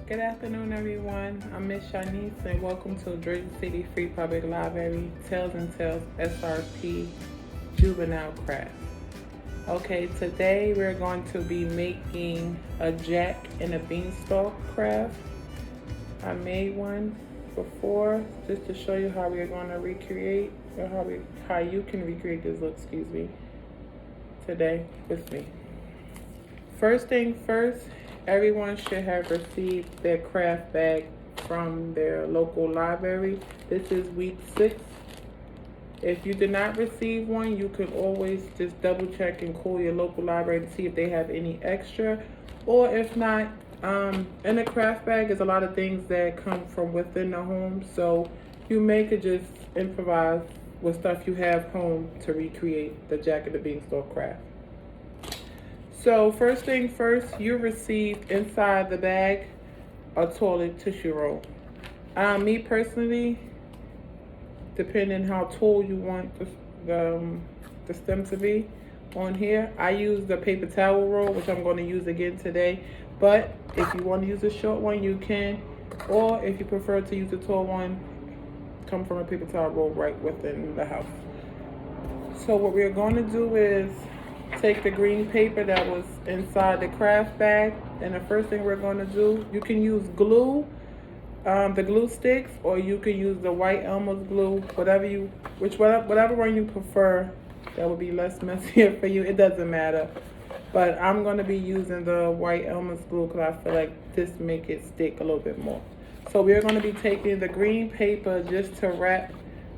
Good afternoon, everyone. I'm Ms.Shanice, and welcome to Jersey City Free Public Library Tales and Tales SRP Juvenile Craft. Okay, today we're going to be making a Jack and a Beanstalk craft. I made one before just to show you how we're going to recreate, or how you can recreate this look, today with me. First thing first, everyone should have received their craft bag from their local library. This is week 6. If you did not receive one, you can always just double check and call your local library to see if they have any extra. Or if not, in the craft bag is a lot of things that come from within the home. So you could just improvise with stuff you have home to recreate the Jack and the Beanstalk craft. So first thing first, you received inside the bag a toilet tissue roll. Me personally, depending how tall you want the stem to be on here, I use the paper towel roll, which I'm going to use again today. But if you want to use a short one, you can. Or if you prefer to use a tall one, come from a paper towel roll right within the house. So what we're going to do is take the green paper that was inside the craft bag, and the first thing we're going to do, you can use glue, the glue sticks, or you can use the white Elmer's glue, whatever one you prefer. That would be less messier for you. It doesn't matter, but I'm going to be using the white Elmer's glue because I feel like this make it stick a little bit more. So we're going to be taking the green paper just to wrap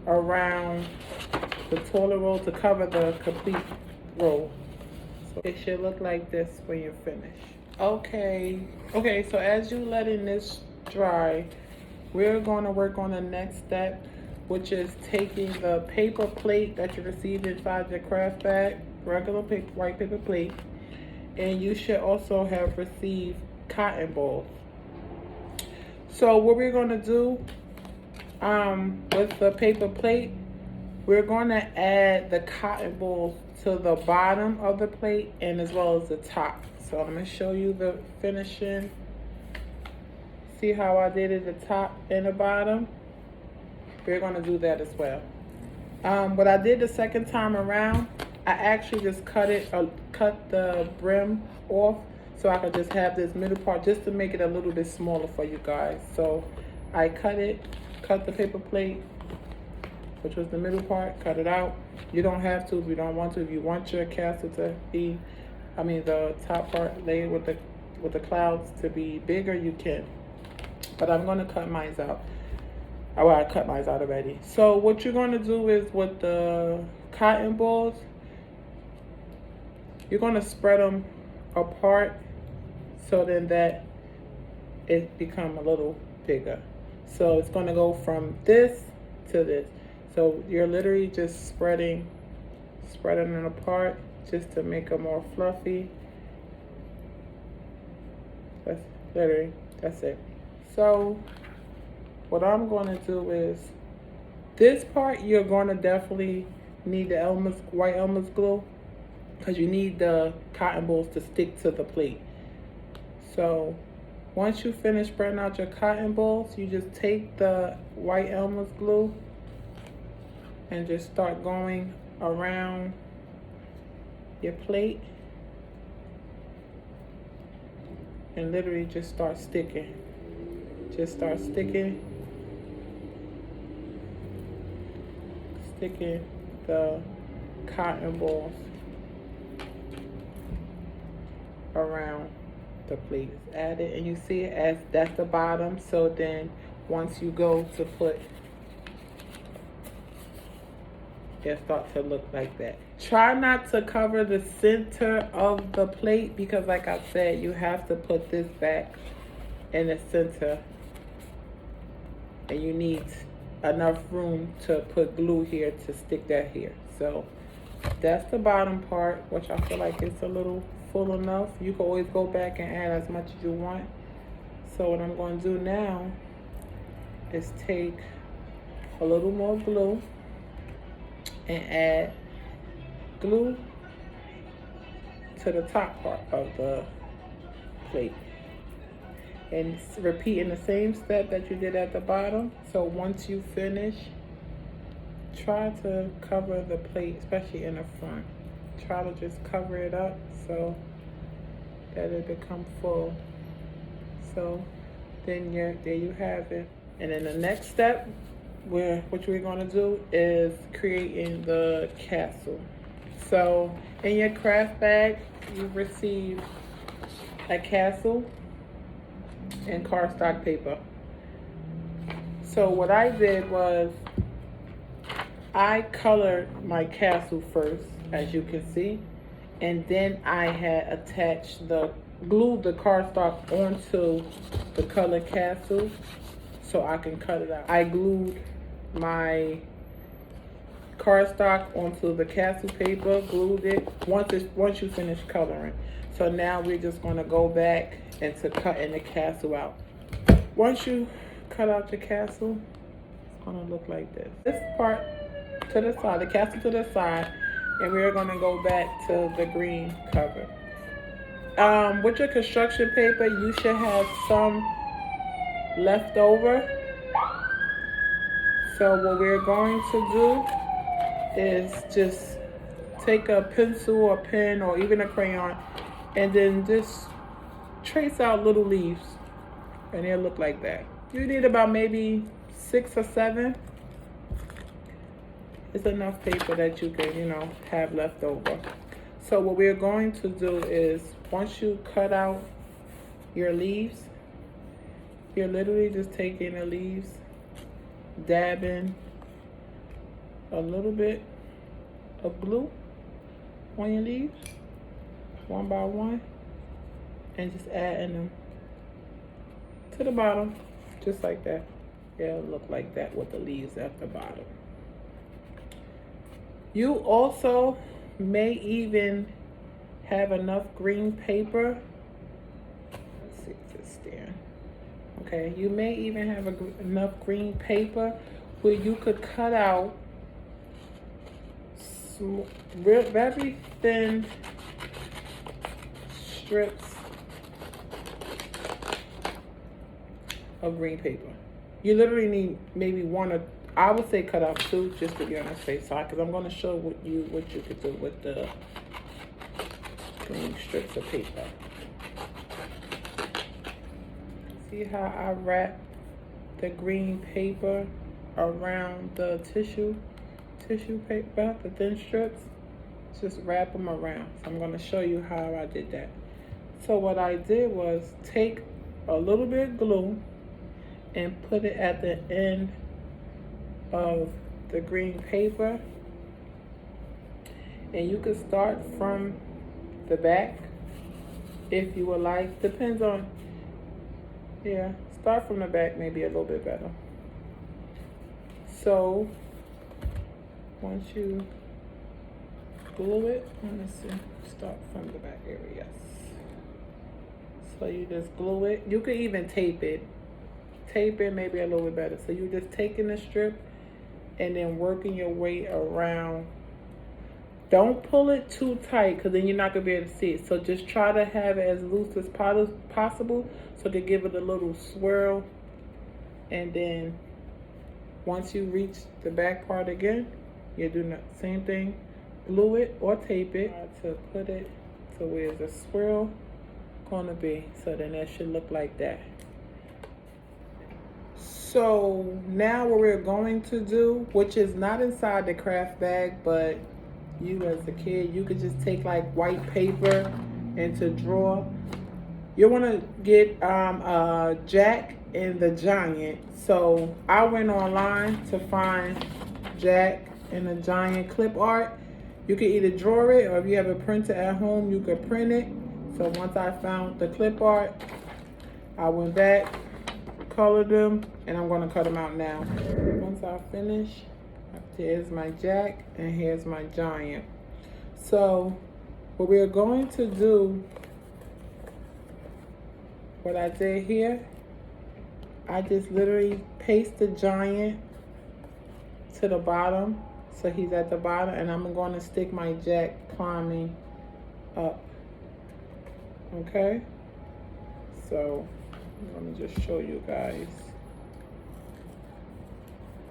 around the toilet roll to cover the complete roll. So it should look like this when you're finished. Okay, so as you letting this dry, we're going to work on the next step, which is taking the paper plate that you received inside your craft bag, regular paper, white paper plate, and you should also have received cotton balls. So what we're going to do with the paper plate, we're going to add the cotton balls to the bottom of the plate and as well as the top. So I'm going to show you the finishing. See how I did it, the top and the bottom? We're going to do that as well. What I did the second time around, I actually just cut the brim off so I could just have this middle part just to make it a little bit smaller for you guys. So I cut the paper plate, which was the middle part, cut it out. You don't have to if you don't want to. If you want your castle to be, the top part laid with the clouds to be bigger, you can. But I'm gonna cut mine out. Well, I cut mine out already. So what you're gonna do is with the cotton balls, you're gonna spread them apart so then that it become a little bigger. So it's gonna go from this to this. So you're literally just spreading it apart just to make them more fluffy. That's it. So what I'm going to do is, this part you're going to definitely need the white Elmer's glue because you need the cotton balls to stick to the plate. So once you finish spreading out your cotton balls, you just take the white Elmer's glue and just start going around your plate and literally just start sticking. Sticking the cotton balls around the plate. Add it, and you see it as that's the bottom. So then once you go to put, it starts to look like that. Try not to cover the center of the plate because like I said, you have to put this back in the center and you need enough room to put glue here to stick that here. So that's the bottom part, which I feel like it's a little full enough. You can always go back and add as much as you want. So what I'm going to do now is take a little more glue and add glue to the top part of the plate. and repeating the same step that you did at the bottom. So once you finish, try to cover the plate, especially in the front. Try to just cover it up so that it become full. So then there you have it. And then the next step, what we're gonna do is creating the castle. So in your craft bag, you receive a castle and cardstock paper. So what I did was I colored my castle first, as you can see, and then I had glued the cardstock onto the colored castle so I can cut it out. I glued my cardstock onto the castle paper, glued it once you finish coloring. So now we're just gonna go back into cutting the castle out. Once you cut out the castle, it's gonna look like this. This part to the side, the castle to the side, and we're gonna go back to the green cover. With your construction paper, you should have some left over. So what we're going to do is just take a pencil or pen or even a crayon and then just trace out little leaves, and they'll look like that. You need about maybe 6 or 7. It's enough paper that you can, have left over. So what we're going to do is, once you cut out your leaves, you're literally just taking the leaves, dabbing a little bit of glue on your leaves, one by one, and just adding them to the bottom, just like that. It'll look like that with the leaves at the bottom. You also may even have enough green paper. Let's see if it's there. Okay, you may even have enough green paper where you could cut out very thin strips of green paper. You literally need maybe one, or I would say cut out 2, just to be on the safe side, because I'm going to show what you could do with the green strips of paper. See how I wrap the green paper around the tissue paper, the thin strips? Just wrap them around. So I'm going to show you how I did that. So what I did was take a little bit of glue and put it at the end of the green paper, and you could start from the back if you would like. Depends on, start from the back, maybe a little bit better. So once you glue it, let me see, start from the back area. So you just glue it. You could even tape it. Tape it maybe a little bit better. So you're just taking the strip and then working your way around. Don't pull it too tight, because then you're not going to be able to see it. So just try to have it as loose as possible so to give it a little swirl. And then once you reach the back part again, you do the same thing. Glue it or tape it to put it to where the swirl going to be. So then that should look like that. So now what we're going to do, which is not inside the craft bag, but you as a kid, you could just take like white paper and to draw. You want to get Jack and the Giant. So I went online to find Jack and the Giant clip art. You can either draw it, or if you have a printer at home, you could print it. So once I found the clip art, I went back, colored them, and I'm going to cut them out now. Once I finish, here's my Jack and here's my Giant. So what we're going to do, what I did here, I just literally paste the Giant to the bottom, so he's at the bottom, and I'm going to stick my Jack climbing up. Okay, so Let me just show you guys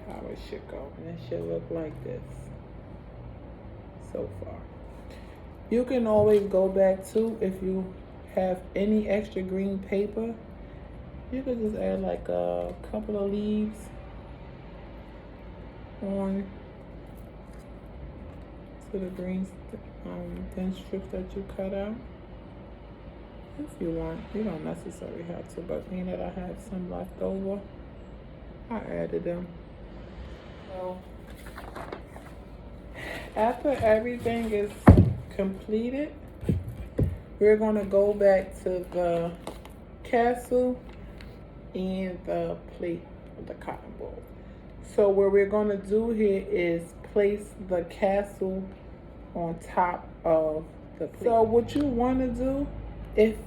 how it should go. And it should look like this so far. You can always go back to, if you have any extra green paper, you could just add like a couple of leaves on to the green thin strips that you cut out. If you want, you don't necessarily have to, but being that I had some left over, I added them. So after everything is completed, we're going to go back to the castle and the plate with the cotton ball. So what we're going to do here is place the castle on top of the plate. So what you want to do, if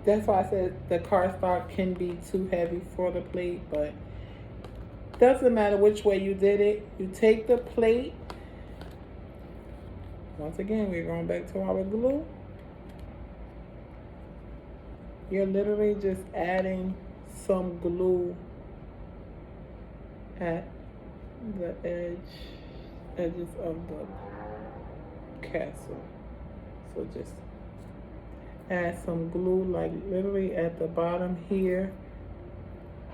that's why I said the cardstock can be too heavy for the plate, but doesn't matter which way you did it. You take the plate. Once again, we're going back to our glue. You're literally just adding some glue at the edges of the castle. So just add some glue, like literally at the bottom here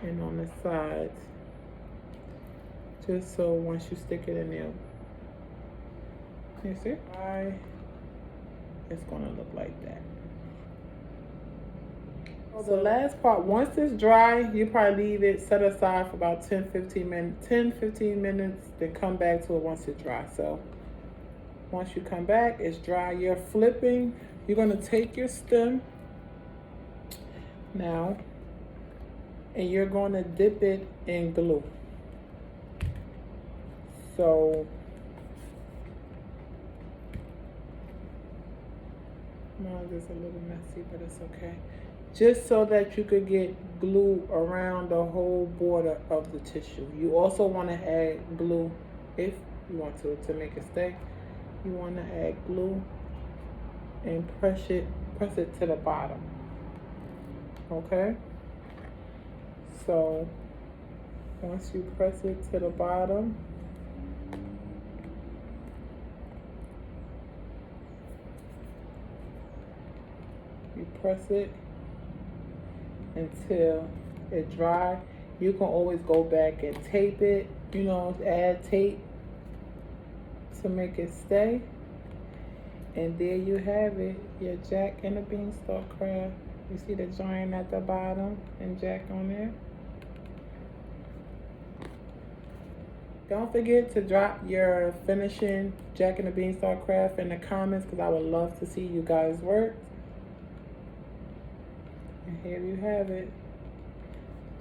and on the sides, just so once you stick it in there, you see, it's gonna look like that. So the last part, once it's dry, you probably leave it set aside for about 10-15 minutes, then come back to it once it's dry. So once you come back, it's dry. You're flipping. You're gonna take your stem now and you're gonna dip it in glue. So mine is a little messy, but it's okay. Just so that you could get glue around the whole border of the tissue. You also want to add glue if you want to make it stay. You want to add glue and press it to the bottom. Okay? So once you press it to the bottom, you press it until it dry. You can always go back and tape it, you know, add tape to make it stay. And there you have it, your Jack and the Beanstalk craft. You see the giant at the bottom and Jack on there. Don't forget to drop your finishing Jack and the Beanstalk craft in the comments, because I would love to see you guys' work. And here you have it,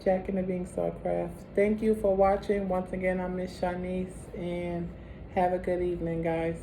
Jack and the Beanstalk craft. Thank you for watching. Once again, I'm Ms. Shanice, and have a good evening, guys.